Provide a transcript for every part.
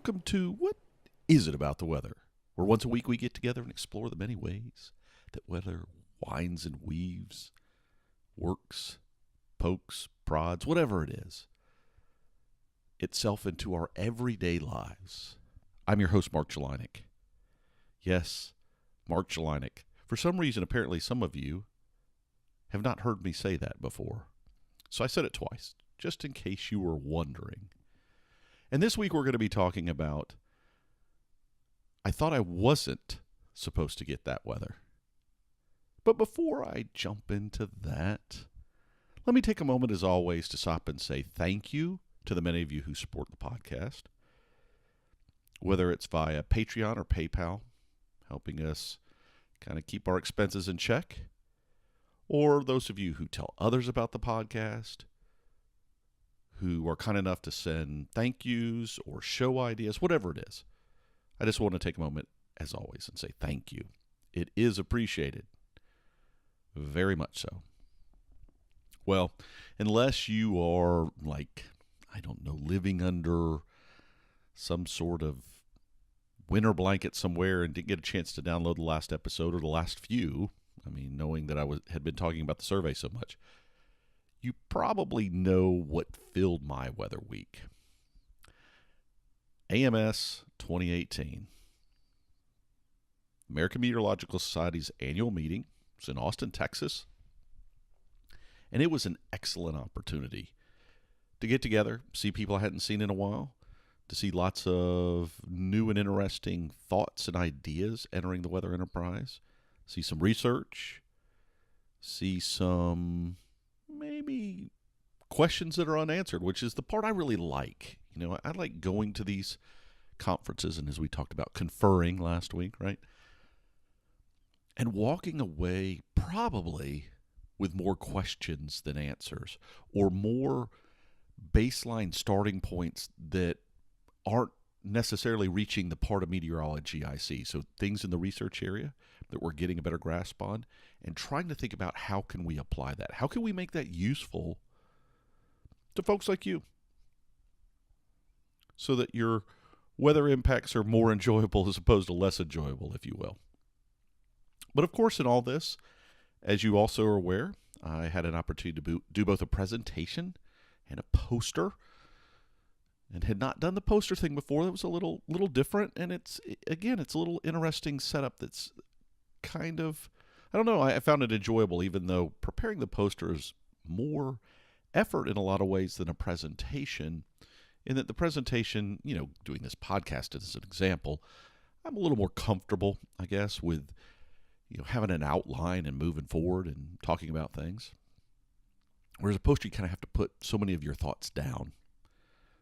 welcome to What Is It About the Weather? Where once a week we get together and explore the many ways that weather winds and weaves, works, pokes, prods, whatever it is, itself into our everyday lives. I'm your host, Mark Jelinek. Yes, Mark Jelinek. For some reason, apparently some of you have not heard me say that before. So I said it twice, just in case you were wondering. And this week we're going to be talking about, I thought I wasn't supposed to get that weather. But before I jump into that, let me take a moment as always to stop and say thank you to the many of you who support the podcast. Whether it's via Patreon or PayPal, helping us kind of keep our expenses in check, or those of you who tell others about the podcast, who are kind enough to send thank yous or show ideas, whatever it is. I just want to take a moment, as always, and say thank you. It is appreciated. Very much so. Well, unless you are, living under some sort of winter blanket somewhere and didn't get a chance to download the last episode or the last few, knowing that I had been talking about the survey so much, you probably know what filled my weather week. AMS 2018. American Meteorological Society's annual meeting. It's in Austin, Texas. And it was an excellent opportunity to get together, see people I hadn't seen in a while, to see lots of new and interesting thoughts and ideas entering the weather enterprise, see some research, see some maybe questions that are unanswered, which is the part I really like. I like going to these conferences, and as we talked about, conferring last week, right? And walking away probably with more questions than answers, or more baseline starting points that aren't necessarily reaching the part of meteorology I see. So things in the research area that we're getting a better grasp on, and trying to think about how can we apply that? How can we make that useful to folks like you so that your weather impacts are more enjoyable as opposed to less enjoyable, if you will. But of course, in all this, as you also are aware, I had an opportunity to do both a presentation and a poster, and had not done the poster thing before. That was a little different, and it's a little interesting setup that's kind of, I found it enjoyable, even though preparing the poster is more effort in a lot of ways than a presentation, in that the presentation, doing this podcast as an example, I'm a little more comfortable, I guess, with having an outline and moving forward and talking about things. Whereas a poster, you kind of have to put so many of your thoughts down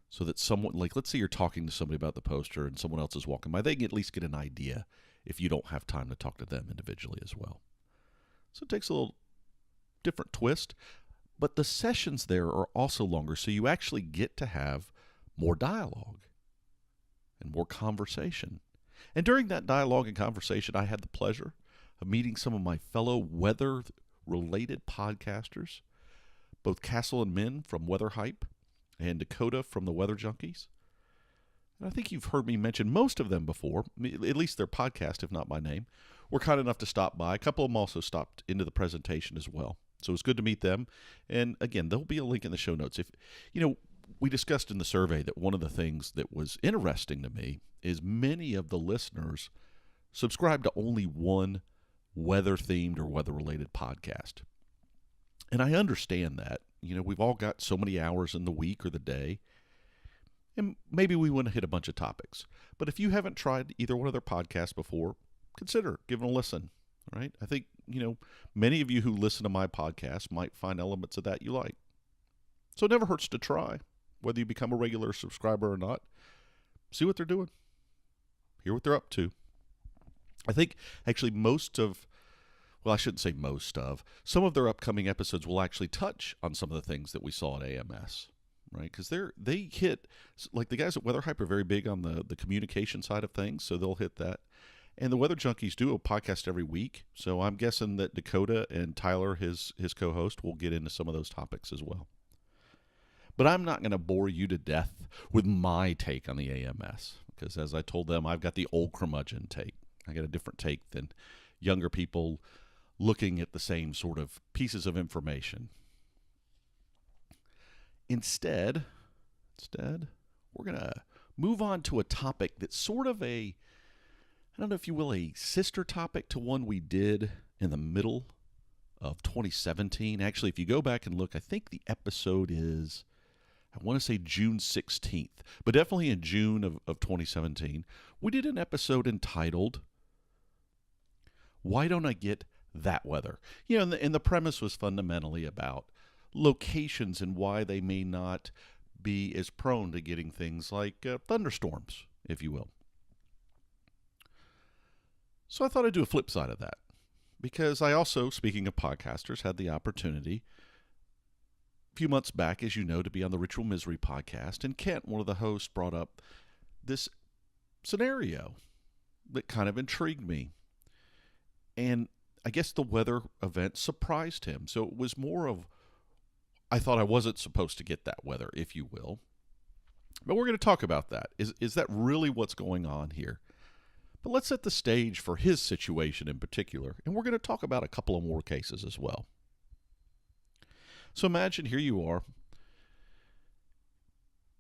so that someone, let's say you're talking to somebody about the poster and someone else is walking by, they can at least get an idea if you don't have time to talk to them individually as well. So it takes a little different twist, but the sessions there are also longer, so you actually get to have more dialogue and more conversation. And during that dialogue and conversation, I had the pleasure of meeting some of my fellow weather-related podcasters, both Castle and Min from WeatherHype and Dakota from the Weather Junkies. And I think you've heard me mention most of them before, at least their podcast, if not my name, were kind enough to stop by. A couple of them also stopped into the presentation as well. So it was good to meet them. And again, there'll be a link in the show notes. We discussed in the survey that one of the things that was interesting to me is many of the listeners subscribe to only one weather-themed or weather-related podcast. And I understand that. We've all got so many hours in the week or the day, and maybe we want to hit a bunch of topics. But if you haven't tried either one of their podcasts before, consider giving a listen, right? I think, many of you who listen to my podcast might find elements of that you like. So it never hurts to try, whether you become a regular subscriber or not. See what they're doing. Hear what they're up to. I think actually some of their upcoming episodes will actually touch on some of the things that we saw at AMS, right? Because they hit, the guys at WeatherHype are very big on the communication side of things, so they'll hit that. And the Weather Junkies do a podcast every week, so I'm guessing that Dakota and Tyler, his co-host, will get into some of those topics as well. But I'm not going to bore you to death with my take on the AMS, because as I told them, I've got the old curmudgeon take. I got a different take than younger people looking at the same sort of pieces of information. Instead, we're going to move on to a topic that's sort of I don't know if you will, a sister topic to one we did in the middle of 2017. Actually, if you go back and look, I think the episode is, I want to say June 16th, but definitely in June of 2017, we did an episode entitled, Why Don't I Get That Weather? And the premise was fundamentally about locations and why they may not be as prone to getting things like thunderstorms, if you will. So I thought I'd do a flip side of that, because I also, speaking of podcasters, had the opportunity a few months back, as you know, to be on the Ritual Misery podcast, and Kent, one of the hosts, brought up this scenario that kind of intrigued me. And I guess the weather event surprised him. So it was more of, I thought I wasn't supposed to get that weather, if you will. But we're going to talk about that. Is that really what's going on here? But let's set the stage for his situation in particular, and we're going to talk about a couple of more cases as well. So imagine here you are,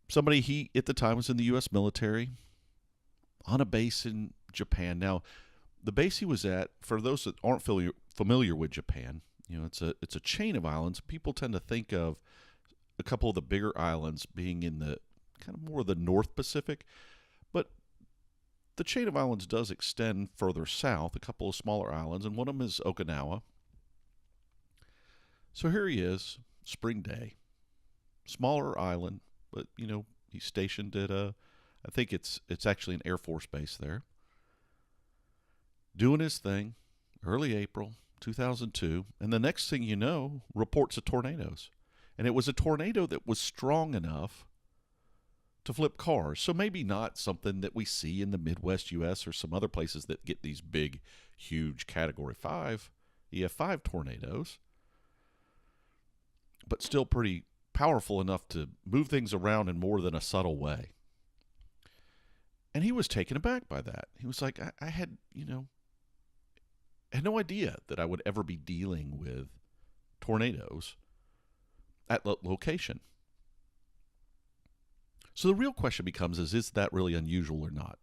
somebody, he at the time was in the U.S. military, on a base in Japan. Now, the base he was at, for those that aren't familiar with Japan, it's a chain of islands. People tend to think of a couple of the bigger islands being in the kind of more of the North Pacific, but the chain of islands does extend further south, a couple of smaller islands, and one of them is Okinawa. So here he is, spring day, smaller island, but he's stationed at I think it's actually an Air Force base there, doing his thing, early April 2002, and the next thing you know, reports of tornadoes. And it was a tornado that was strong enough to flip cars. So maybe not something that we see in the Midwest U.S. or some other places that get these big, huge Category 5, EF5 tornadoes, but still pretty powerful enough to move things around in more than a subtle way. And he was taken aback by that. He was like, I had no idea that I would ever be dealing with tornadoes at that location. So the real question becomes, is that really unusual or not?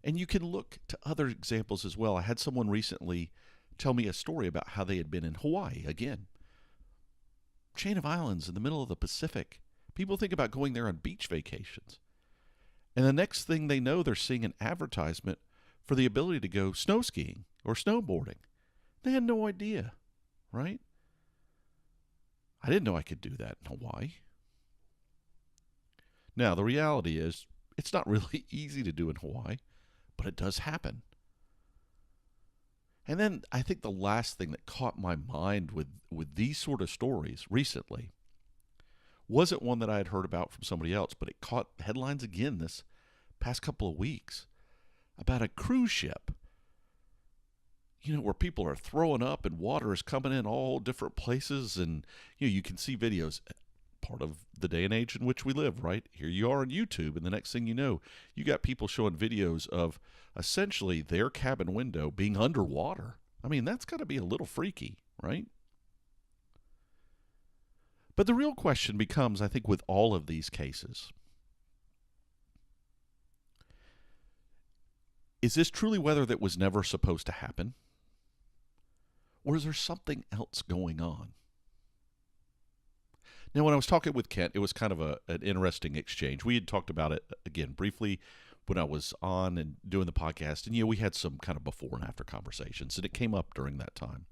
And you can look to other examples as well. I had someone recently tell me a story about how they had been in Hawaii. Again, chain of islands in the middle of the Pacific. People think about going there on beach vacations. And the next thing they know, they're seeing an advertisement for the ability to go snow skiing or snowboarding. They had no idea, right? I didn't know I could do that in Hawaii. Now, the reality is, it's not really easy to do in Hawaii, but it does happen. And then I think the last thing that caught my mind with these sort of stories recently wasn't one that I had heard about from somebody else, but it caught headlines again this past couple of weeks about a cruise ship, where people are throwing up and water is coming in all different places. And, you can see videos, part of the day and age in which we live, right? Here you are on YouTube, and the next thing you know, you got people showing videos of essentially their cabin window being underwater. I mean, that's got to be a little freaky, right? But the real question becomes, I think, with all of these cases, is this truly weather that was never supposed to happen? Or is there something else going on? Now, when I was talking with Kent, it was kind of an interesting exchange. We had talked about it, again, briefly when I was on and doing the podcast. And, we had some kind of before and after conversations, and it came up during that time.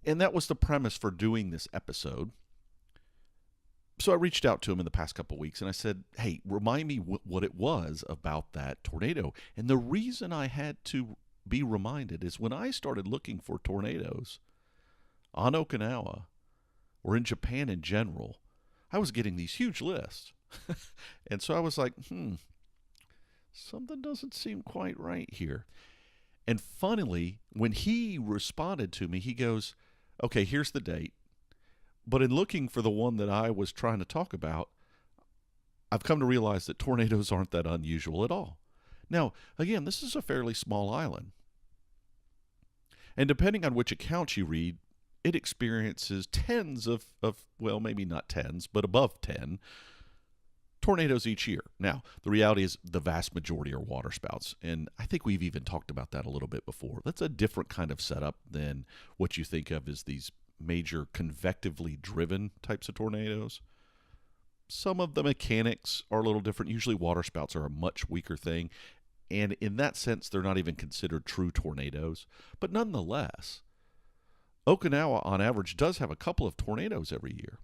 And that was the premise for doing this episode. So I reached out to him in the past couple of weeks, and I said, hey, remind me what it was about that tornado. And the reason I had to be reminded is when I started looking for tornadoes on Okinawa, or in Japan in general, I was getting these huge lists. And so I was like, something doesn't seem quite right here. And funnily, when he responded to me, he goes, okay, here's the date. But in looking for the one that I was trying to talk about, I've come to realize that tornadoes aren't that unusual at all. Now, again, this is a fairly small island. And depending on which accounts you read, it experiences tens of, well, maybe not tens, but above 10 tornadoes each year. Now, the reality is the vast majority are waterspouts, and I think we've even talked about that a little bit before. That's a different kind of setup than what you think of as these major convectively driven types of tornadoes. Some of the mechanics are a little different. Usually waterspouts are a much weaker thing, and in that sense, they're not even considered true tornadoes. But nonetheless, Okinawa, on average, does have a couple of tornadoes every year.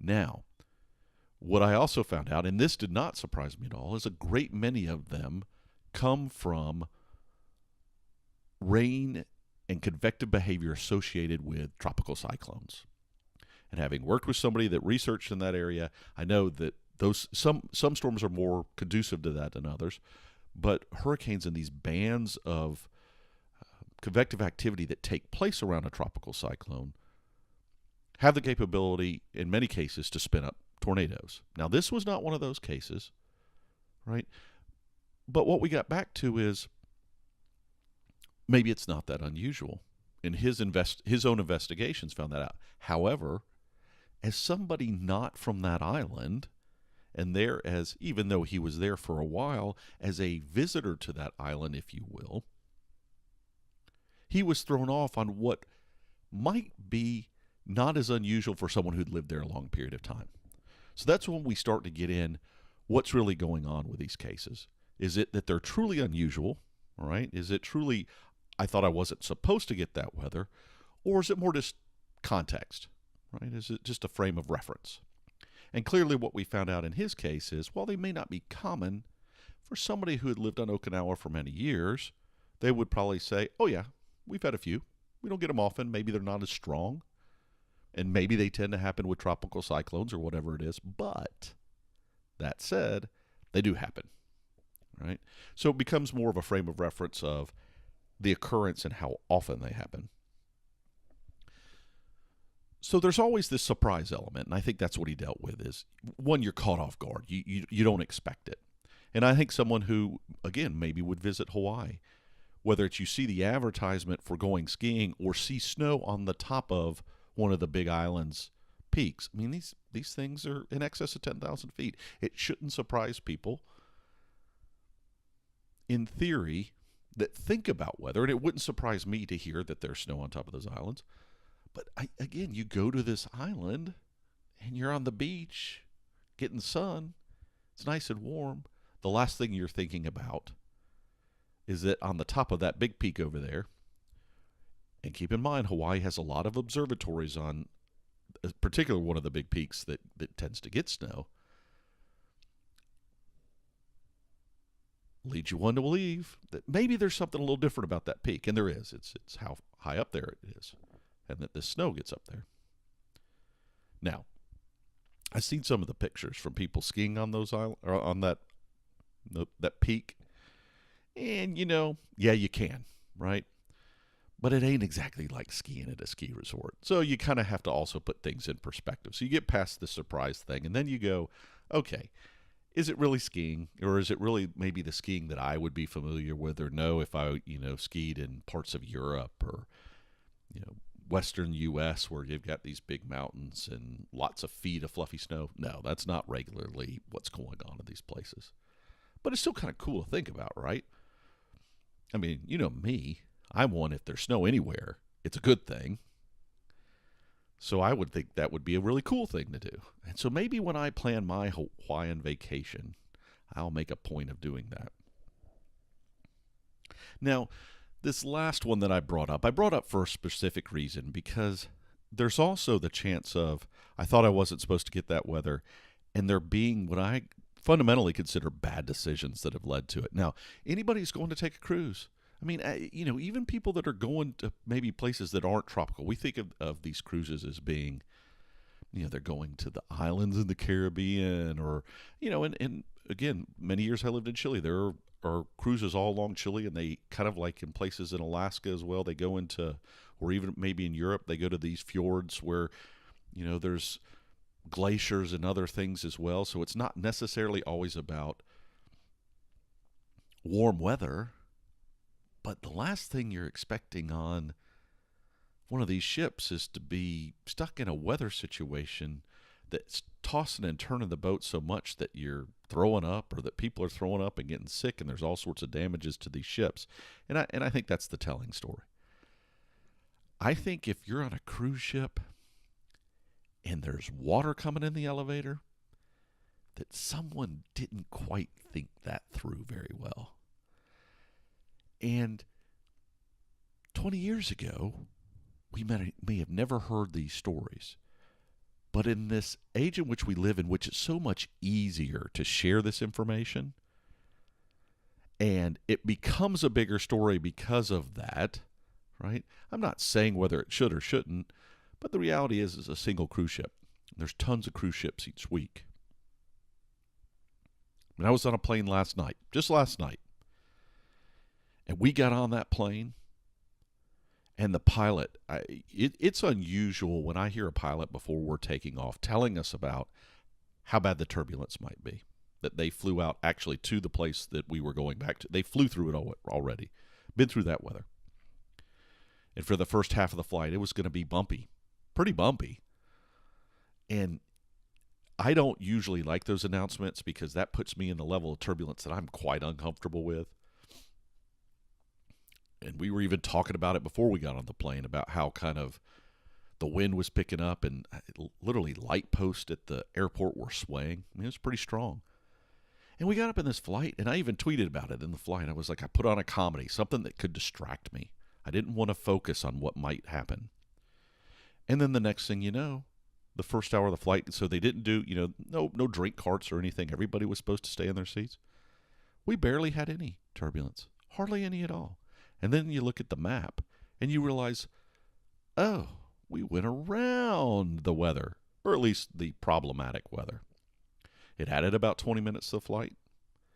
Now, what I also found out, and this did not surprise me at all, is a great many of them come from rain and convective behavior associated with tropical cyclones. And having worked with somebody that researched in that area, I know that some storms are more conducive to that than others, but hurricanes and these bands of convective activity that take place around a tropical cyclone have the capability, in many cases, to spin up tornadoes. Now, this was not one of those cases, right? But what we got back to is maybe it's not that unusual. And his own investigations found that out. However, as somebody not from that island, and even though he was there for a while, as a visitor to that island, if you will, he was thrown off on what might be not as unusual for someone who'd lived there a long period of time. So that's when we start to get in what's really going on with these cases. Is it that they're truly unusual, all right? Is it truly, I thought I wasn't supposed to get that weather, or is it more just context, right? Is it just a frame of reference? And clearly what we found out in his case is, while they may not be common, for somebody who had lived on Okinawa for many years, they would probably say, oh yeah, we've had a few. We don't get them often. Maybe they're not as strong. And maybe they tend to happen with tropical cyclones or whatever it is. But that said, they do happen, right? So it becomes more of a frame of reference of the occurrence and how often they happen. So there's always this surprise element, and I think that's what he dealt with is, one, you're caught off guard. You don't expect it. And I think someone who, again, maybe would visit Hawaii, whether it's you see the advertisement for going skiing or see snow on the top of one of the big island's peaks. I mean, these things are in excess of 10,000 feet. It shouldn't surprise people, in theory, that think about weather, and it wouldn't surprise me to hear that there's snow on top of those islands. But again, you go to this island, and you're on the beach, getting sun. It's nice and warm. The last thing you're thinking about is that on the top of that big peak over there, and keep in mind, Hawaii has a lot of observatories on, particularly one of the big peaks that tends to get snow, leads you on to believe that maybe there's something a little different about that peak. And there is. It's how high up there it is, and that the snow gets up there. Now, I've seen some of the pictures from people skiing on those islands, or on that peak. And, yeah, you can, right? But it ain't exactly like skiing at a ski resort. So you kind of have to also put things in perspective. So you get past the surprise thing, and then you go, okay, is it really skiing? Or is it really maybe the skiing that I would be familiar with or know if I, skied in parts of Europe or, Western U.S. where you've got these big mountains and lots of feet of fluffy snow? No, that's not regularly what's going on in these places. But it's still kind of cool to think about, right? I mean, me. I'm one, if there's snow anywhere, it's a good thing. So I would think that would be a really cool thing to do. And so maybe when I plan my Hawaiian vacation, I'll make a point of doing that. Now, this last one that I brought up for a specific reason, because there's also the chance of, I thought I wasn't supposed to get that weather, and there being what I fundamentally consider bad decisions that have led to it. Now, anybody who's going to take a cruise, I mean, even people that are going to maybe places that aren't tropical, we think of these cruises as being, they're going to the islands in the Caribbean or, and again, many years I lived in Chile. There are cruises all along Chile, and they kind of like in places in Alaska as well. They go into, or even maybe in Europe, they go to these fjords where, there's glaciers and other things as well. So it's not necessarily always about warm weather, but the last thing you're expecting on one of these ships is to be stuck in a weather situation that's tossing and turning the boat so much that you're throwing up, or that people are throwing up and getting sick, and there's all sorts of damages to these ships. And I think that's the telling story. I think if you're on a cruise ship and there's water coming in the elevator, that someone didn't quite think that through very well. And 20 years ago, we may have never heard these stories. But in this age in which we live, in which it's so much easier to share this information, and it becomes a bigger story because of that, right? I'm not saying whether it should or shouldn't, but the reality is it's a single cruise ship. There's tons of cruise ships each week. And I was on a plane just last night, and we got on that plane, and the pilot, it's unusual when I hear a pilot before we're taking off telling us about how bad the turbulence might be, that they flew out actually to the place that we were going back to. They flew through it already, been through that weather. And for the first half of the flight, it was going to be bumpy, pretty bumpy. And I don't usually like those announcements because that puts me in the level of turbulence that I'm quite uncomfortable with. And we were even talking about it before we got on the plane, about how kind of the wind was picking up, and literally light posts at the airport were swaying. I mean, it was pretty strong. And we got up in this flight, and I even tweeted about it in the flight. I was like, I put on a comedy, something that could distract me. I didn't want to focus on what might happen. And then the next thing you know, the first hour of the flight, so they didn't do, no drink carts or anything. Everybody was supposed to stay in their seats. We barely had any turbulence, hardly any at all. And then you look at the map and you realize, oh, we went around the weather, or at least the problematic weather. It added about 20 minutes to the flight.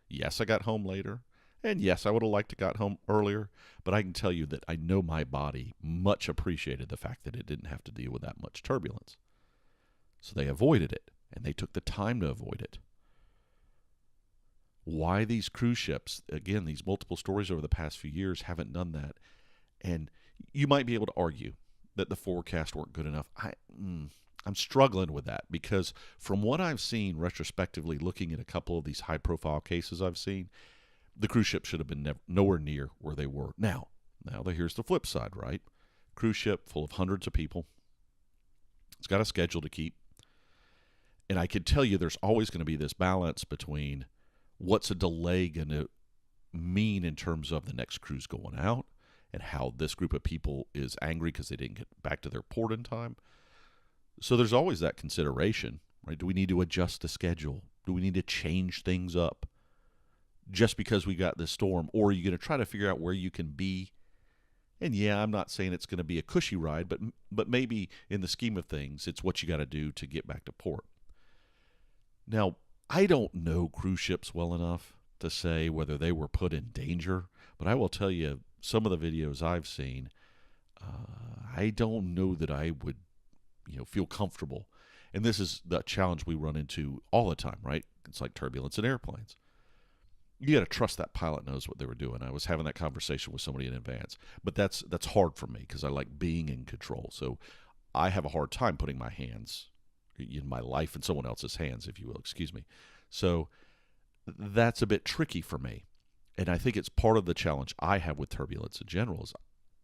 Yes, I got home later. And yes, I would have liked to got home earlier, but I can tell you that I know my body much appreciated the fact that it didn't have to deal with that much turbulence. So they avoided it, and they took the time to avoid it. Why these cruise ships, again, these multiple stories over the past few years haven't done that. And you might be able to argue that the forecast weren't good enough. I'm struggling with that because from what I've seen retrospectively, looking at a couple of these high-profile cases I've seen, the cruise ship should have been nowhere near where they were. Now here's the flip side, right? Cruise ship full of hundreds of people. It's got a schedule to keep. And I can tell you there's always going to be this balance between what's a delay going to mean in terms of the next cruise going out, and how this group of people is angry because they didn't get back to their port in time. So there's always that consideration, right? Do we need to adjust the schedule? Do we need to change things up just because we got this storm? Or are you going to try to figure out where you can be? And yeah, I'm not saying it's going to be a cushy ride, but maybe in the scheme of things, it's what you got to do to get back to port. Now, I don't know cruise ships well enough to say whether they were put in danger, but I will tell you some of the videos I've seen, I don't know that I would, feel comfortable. And this is the challenge we run into all the time, right? It's like turbulence in airplanes. You got to trust that pilot knows what they were doing. I was having that conversation with somebody in advance, but that's hard for me because I like being in control. So I have a hard time putting my hands in my life in someone else's hands, if you will, excuse me. So that's a bit tricky for me. And I think it's part of the challenge I have with turbulence in general is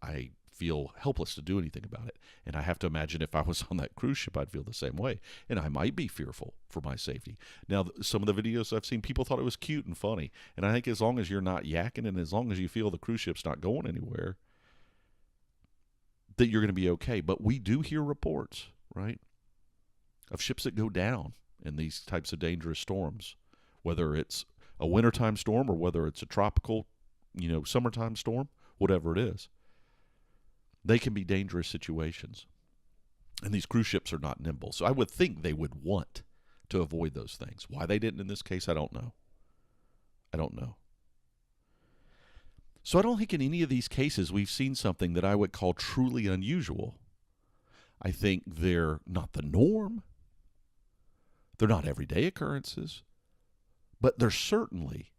I feel helpless to do anything about it. And I have to imagine if I was on that cruise ship, I'd feel the same way. And I might be fearful for my safety. Now, some of the videos I've seen, people thought it was cute and funny. And I think as long as you're not yakking and as long as you feel the cruise ship's not going anywhere, that you're going to be okay. But we do hear reports, right, of ships that go down in these types of dangerous storms, whether it's a wintertime storm or whether it's a tropical, summertime storm, whatever it is. They can be dangerous situations. And these cruise ships are not nimble. So I would think they would want to avoid those things. Why they didn't in this case, I don't know. So I don't think in any of these cases we've seen something that I would call truly unusual. I think they're not the norm, They're not everyday occurrences, but they're certainly,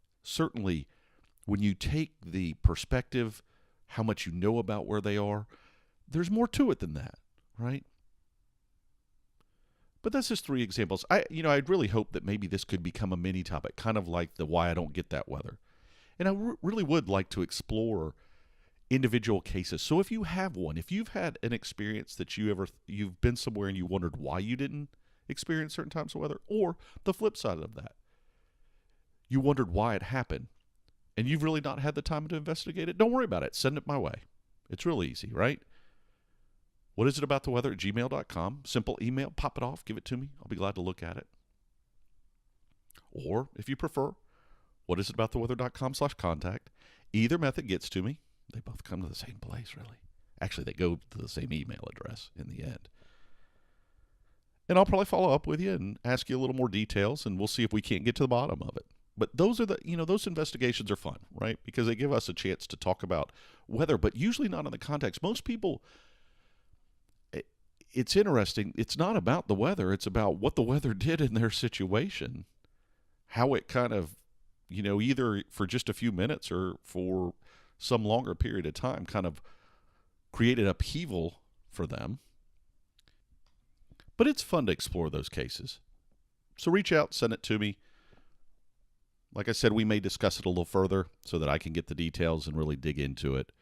when you take the perspective, how much you know about where they are, there's more to it than that, right? But that's just 3 examples. I'd really hope that maybe this could become a mini topic, kind of like the why I don't get that weather. And I really would like to explore individual cases. So if you have one, if you've had an experience that you've been somewhere and you wondered why you didn't experience certain times of weather, or the flip side of that, you wondered why it happened, and you've really not had the time to investigate it, don't worry about it. Send it my way. It's real easy, right? What is it about the weather at gmail.com? Simple email, pop it off, give it to me. I'll be glad to look at it. Or, if you prefer, what is it about the weather.com/contact? Either method gets to me. They both come to the same place, really. Actually, they go to the same email address in the end. And I'll probably follow up with you and ask you a little more details, and we'll see if we can't get to the bottom of it. But those are those investigations are fun, right? Because they give us a chance to talk about weather, but usually not in the context. Most people, it's interesting. It's not about the weather. It's about what the weather did in their situation, how it kind of, either for just a few minutes or for some longer period of time kind of created upheaval for them. But it's fun to explore those cases. So reach out, send it to me. Like I said, we may discuss it a little further so that I can get the details and really dig into it.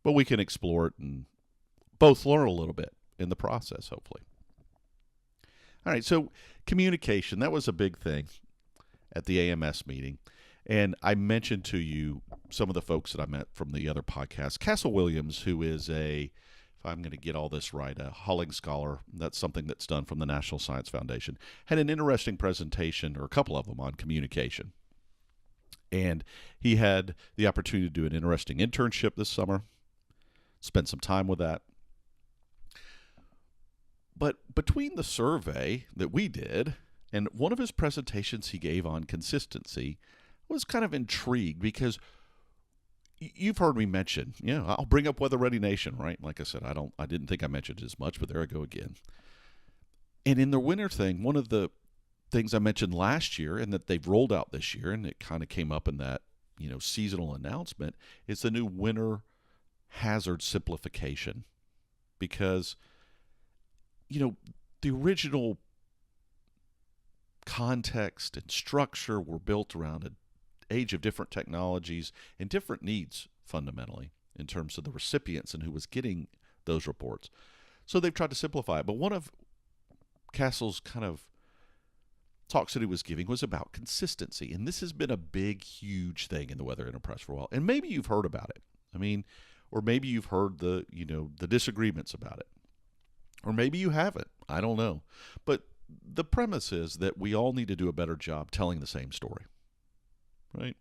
But we can explore it and both learn a little bit in the process, hopefully. All right, so communication, that was a big thing at the AMS meeting. And I mentioned to you some of the folks that I met from the other podcast. Castle Williams, who is if I'm going to get all this right, a Hulling Scholar, that's something that's done from the National Science Foundation, had an interesting presentation, or a couple of them, on communication. And he had the opportunity to do an interesting internship this summer, spend some time with that. But between the survey that we did and one of his presentations he gave on consistency, I was kind of intrigued because you've heard me mention, I'll bring up Weather Ready Nation, right? Like I said, I didn't think I mentioned it as much, but there I go again. And in the winter thing, one of the things I mentioned last year and that they've rolled out this year, and it kind of came up in that, seasonal announcement, is the new winter hazard simplification. Because, the original context and structure were built around an age of different technologies and different needs, fundamentally, in terms of the recipients and who was getting those reports. So they've tried to simplify it. But one of Castle's kind of talks that he was giving was about consistency. And this has been a big, huge thing in the weather enterprise for a while. And maybe you've heard about it. Or maybe you've heard the disagreements about it. Or maybe you haven't. I don't know. But the premise is that we all need to do a better job telling the same story, right?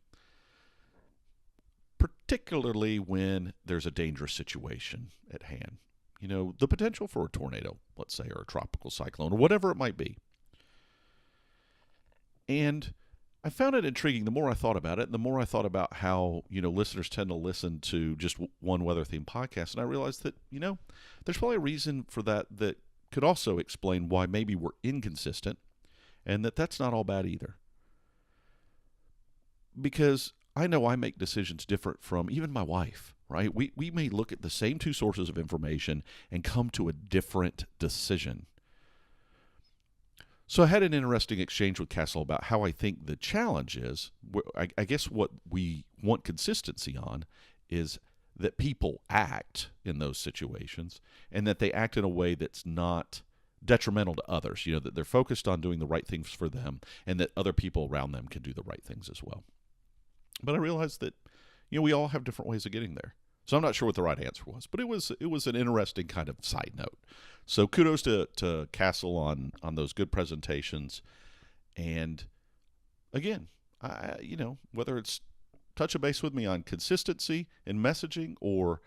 Particularly when there's a dangerous situation at hand. The potential for a tornado, let's say, or a tropical cyclone, or whatever it might be. And I found it intriguing the more I thought about it, and the more I thought about how, listeners tend to listen to just one weather-themed podcast. And I realized that, there's probably a reason for that could also explain why maybe we're inconsistent, and that's not all bad either. Because I know I make decisions different from even my wife, right? We may look at the same 2 sources of information and come to a different decision. So I had an interesting exchange with Castle about how I think the challenge is. I guess what we want consistency on is that people act in those situations, and that they act in a way that's not detrimental to others, that they're focused on doing the right things for them, and that other people around them can do the right things as well. But I realized that, we all have different ways of getting there. So I'm not sure what the right answer was, but it was an interesting kind of side note. So kudos to Castle on those good presentations. And again, whether it's touch a base with me on consistency in messaging or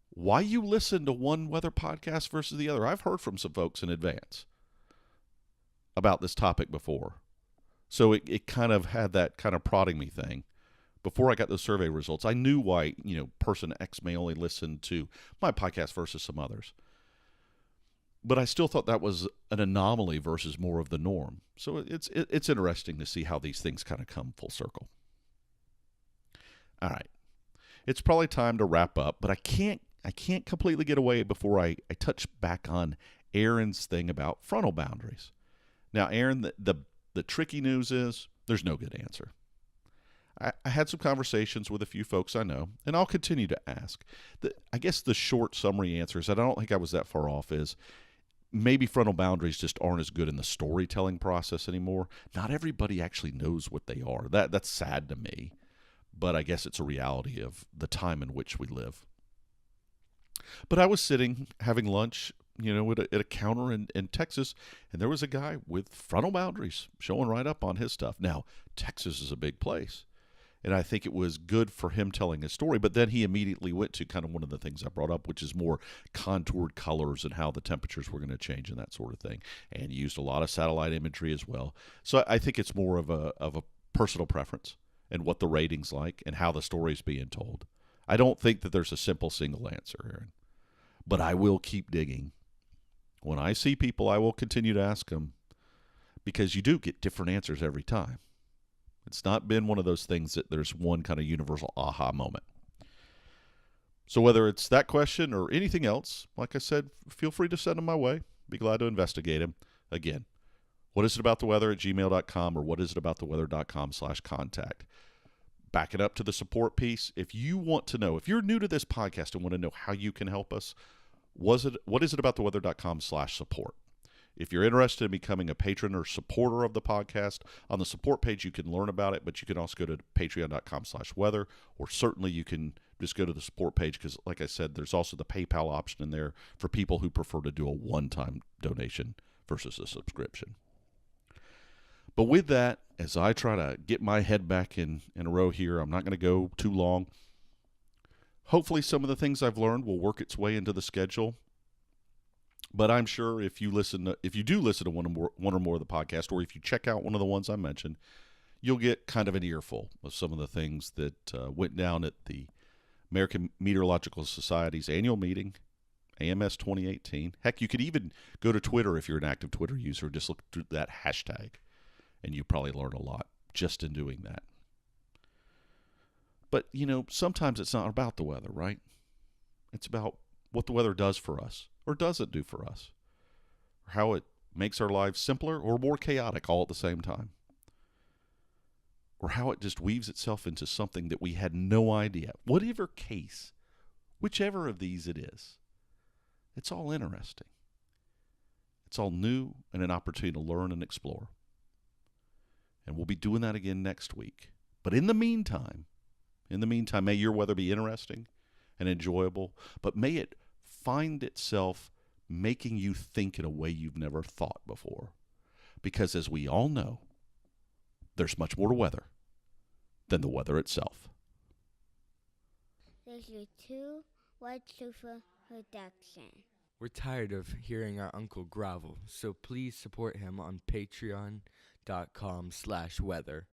why you listen to one weather podcast versus the other. I've heard from some folks in advance about this topic before. So it kind of had that kind of prodding me thing. Before I got those survey results, I knew why, person X may only listen to my podcast versus some others. But I still thought that was an anomaly versus more of the norm. So it's interesting to see how these things kind of come full circle. All right. It's probably time to wrap up, but I can't completely get away before I touch back on Aaron's thing about frontal boundaries. Now, Aaron, the tricky news is there's no good answer. I had some conversations with a few folks I know, and I'll continue to ask. I guess the short summary answer is, and I don't think I was that far off, is maybe frontal boundaries just aren't as good in the storytelling process anymore. Not everybody actually knows what they are. That's sad to me, but I guess it's a reality of the time in which we live. But I was sitting having lunch, at a counter in Texas, and there was a guy with frontal boundaries showing right up on his stuff. Now, Texas is a big place, and I think it was good for him telling his story, but then he immediately went to kind of one of the things I brought up, which is more contoured colors and how the temperatures were going to change and that sort of thing, and used a lot of satellite imagery as well. So I think it's more of a personal preference and what the rating's like and how the story's being told. I don't think that there's a simple single answer, Aaron, but I will keep digging. When I see people, I will continue to ask them, because you do get different answers every time. It's not been one of those things that there's one kind of universal aha moment. So whether it's that question or anything else, like I said, feel free to send them my way. Be glad to investigate them. Again, whatisitabouttheweather@gmail.com or whatisitabouttheweather.com/contact. Back it up to the support piece. If you want to know, if you're new to this podcast and want to know how you can help us, whatisitabouttheweather.com/support. If you're interested in becoming a patron or supporter of the podcast, on the support page you can learn about it, but you can also go to patreon.com/weather, or certainly you can just go to the support page because, like I said, there's also the PayPal option in there for people who prefer to do a one-time donation versus a subscription. But with that, as I try to get my head back in a row here, I'm not going to go too long. Hopefully some of the things I've learned will work its way into the schedule. But I'm sure if you do listen to one or more of the podcast, or if you check out one of the ones I mentioned, you'll get kind of an earful of some of the things that went down at the American Meteorological Society's annual meeting, AMS 2018. Heck, you could even go to Twitter if you're an active Twitter user, just look through that hashtag, and you probably learn a lot just in doing that. But, sometimes it's not about the weather, right? It's about what the weather does for us, or doesn't do for us, or how it makes our lives simpler or more chaotic all at the same time, or how it just weaves itself into something that we had no idea. Whatever case, whichever of these it is, it's all interesting. It's all new and an opportunity to learn and explore. And we'll be doing that again next week. But in the meantime, may your weather be interesting and enjoyable, but may it find itself making you think in a way you've never thought before. Because as we all know, there's much more to weather than the weather itself. This is two White Sofa production. We're tired of hearing our uncle grovel, so please support him on patreon.com/weather.